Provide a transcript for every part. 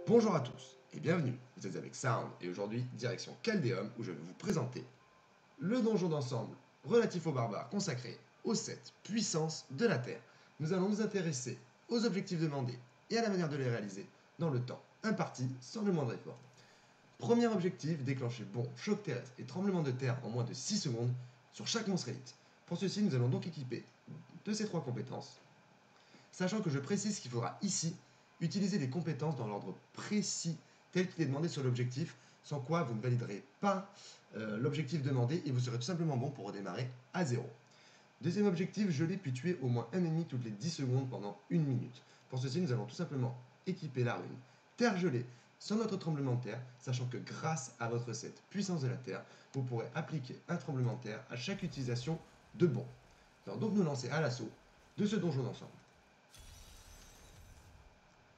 Bonjour à tous et bienvenue, vous êtes avec Sound et aujourd'hui direction Caldéum où je vais vous présenter le donjon d'ensemble relatif aux barbares consacré aux 7 puissances de la Terre. Nous allons nous intéresser aux objectifs demandés et à la manière de les réaliser dans le temps imparti sans le moindre effort. Premier objectif, déclencher bon, choc terrestre et tremblement de terre en moins de 6 secondes sur chaque monstre élite. Pour ceci, nous allons donc équiper de ces 3 compétences, sachant que je précise qu'il faudra ici utiliser les compétences dans l'ordre précis tel qu'il est demandé sur l'objectif, sans quoi vous ne validerez pas l'objectif demandé et vous serez tout simplement bon pour redémarrer à 0. Deuxième objectif, geler puis tuer au moins un ennemi toutes les 10 secondes pendant 1 minute. Pour ceci, nous allons tout simplement équiper la rune Terre gelée sur notre tremblement de terre, sachant que grâce à votre set Puissance de la Terre, vous pourrez appliquer un tremblement de terre à chaque utilisation de bon. Nous allons donc nous lancer à l'assaut de ce donjon d'ensemble.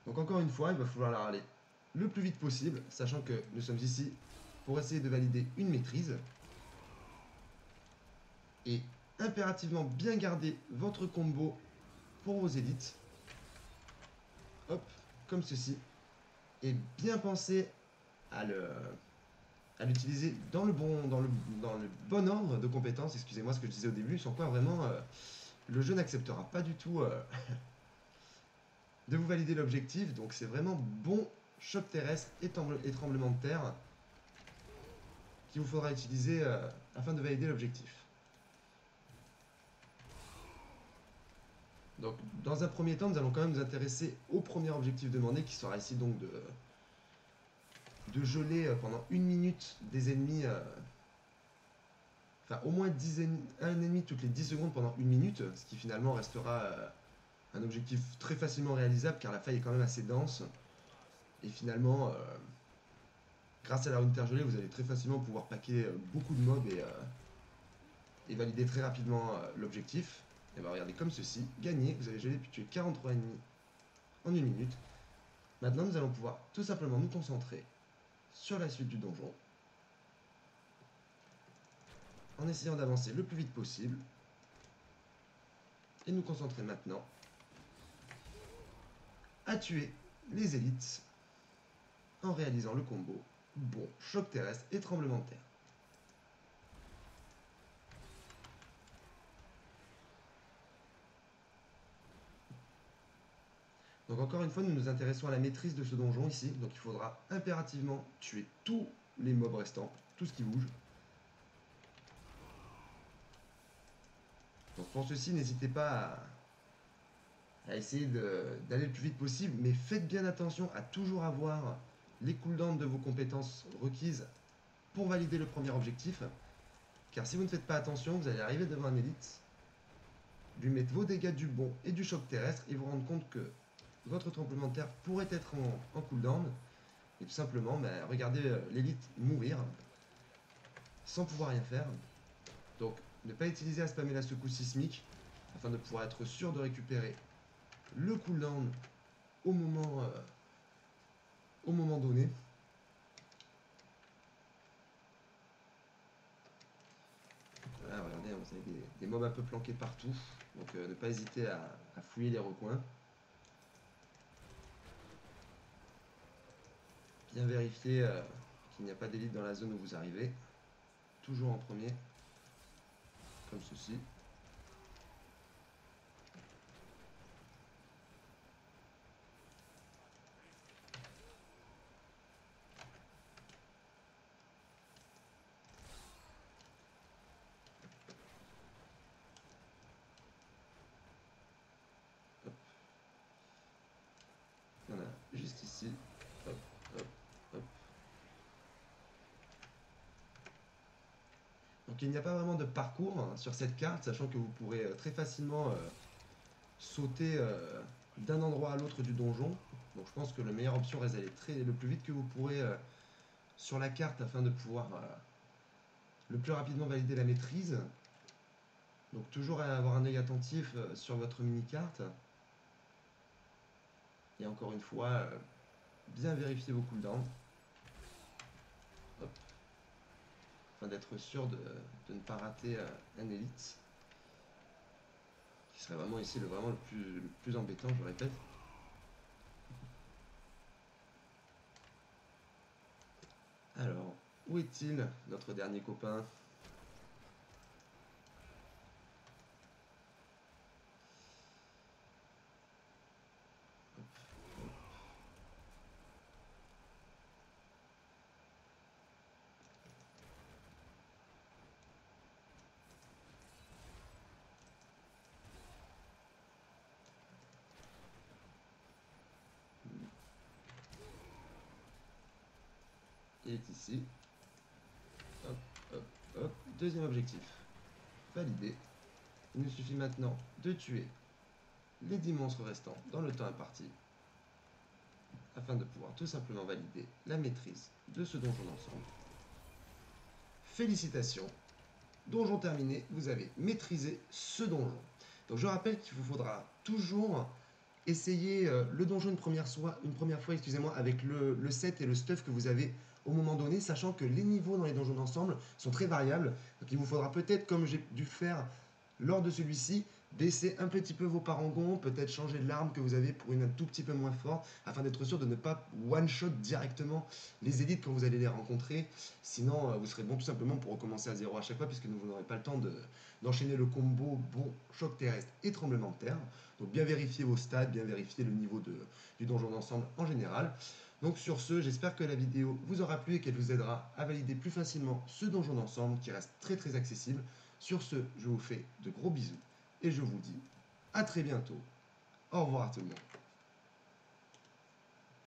Donc encore une fois, il va falloir aller le plus vite possible, sachant que nous sommes ici pour essayer de valider une maîtrise. Et impérativement bien garder votre combo pour vos élites. Hop, comme ceci. Et bien penser à l'utiliser dans le bon ordre de compétences, excusez-moi ce que je disais au début, sans quoi vraiment le jeu n'acceptera pas du tout de vous valider l'objectif. Donc c'est vraiment bon choc terrestre et tremblement de terre qu'il vous faudra utiliser afin de valider l'objectif. Donc dans un premier temps, nous allons quand même nous intéresser au premier objectif demandé qui sera ici donc de geler pendant 1 minute des ennemis, enfin au moins un ennemi toutes les 10 secondes pendant 1 minute, ce qui finalement restera un objectif très facilement réalisable car la faille est quand même assez dense. Et finalement, grâce à la rune Terre gelée, vous allez très facilement pouvoir paquer beaucoup de mobs et valider très rapidement l'objectif. Et bien regardez comme ceci, gagner, vous avez gelé puis tuer 43 ennemis en 1 minute. Maintenant nous allons pouvoir tout simplement nous concentrer sur la suite du donjon, en essayant d'avancer le plus vite possible, et nous concentrer maintenant à tuer les élites en réalisant le combo bon, choc terrestre et tremblement de terre. Donc encore une fois, nous nous intéressons à la maîtrise de ce donjon ici, donc il faudra impérativement tuer tous les mobs restants, tout ce qui bouge. Donc pour ceci, n'hésitez pas à essayer d'aller le plus vite possible, mais faites bien attention à toujours avoir les cooldowns de vos compétences requises pour valider le premier objectif, car si vous ne faites pas attention, vous allez arriver devant un élite, lui mettre vos dégâts du bon et du choc terrestre, et vous rendre compte que votre tremblement de terre pourrait être en cooldown, et tout simplement regardez l'élite mourir sans pouvoir rien faire. Donc ne pas utiliser à spammer la secousse sismique afin de pouvoir être sûr de récupérer le cooldown au moment donné. Voilà, regardez, vous avez des mobs un peu planqués partout, donc ne pas hésiter à fouiller les recoins. Bien vérifier qu'il n'y a pas d'élite dans la zone où vous arrivez. Toujours en premier, comme ceci. Hop. Il y en a juste ici. Hop, hop, hop. Donc il n'y a pas vraiment de parcours sur cette carte, sachant que vous pourrez très facilement sauter d'un endroit à l'autre du donjon. Donc je pense que la meilleure option reste d'aller le plus vite que vous pourrez sur la carte afin de pouvoir le plus rapidement valider la maîtrise. Donc toujours avoir un œil attentif sur votre mini-carte. Et encore une fois, bien vérifier vos cooldowns. Hop. Afin d'être sûr de ne pas rater un élite. Qui serait vraiment ici le plus embêtant, je répète. Où est-il, notre dernier copain? Il est ici. Hop, hop, hop. Deuxième objectif. Validé. Il nous suffit maintenant de tuer les 10 monstres restants dans le temps imparti afin de pouvoir tout simplement valider la maîtrise de ce donjon d'ensemble. Félicitations, donjon terminé, vous avez maîtrisé ce donjon. Donc je rappelle qu'il vous faudra toujours essayer le donjon une première fois, excusez-moi, avec le set et le stuff que vous avez au moment donné, sachant que les niveaux dans les donjons d'ensemble sont très variables. Donc il vous faudra peut-être, comme j'ai dû faire lors de celui-ci, baisser un petit peu vos parangons, peut-être changer l'arme que vous avez pour une un tout petit peu moins forte, afin d'être sûr de ne pas one-shot directement les élites quand vous allez les rencontrer. Sinon, vous serez bon tout simplement pour recommencer à zéro à chaque fois, puisque vous n'aurez pas le temps d'enchaîner le combo bon choc terrestre et tremblement de terre. Donc bien vérifier vos stats, bien vérifier le niveau du donjon d'ensemble en général. Donc sur ce, j'espère que la vidéo vous aura plu et qu'elle vous aidera à valider plus facilement ce donjon d'ensemble qui reste très très accessible. Sur ce, je vous fais de gros bisous et je vous dis à très bientôt. Au revoir à tout le monde.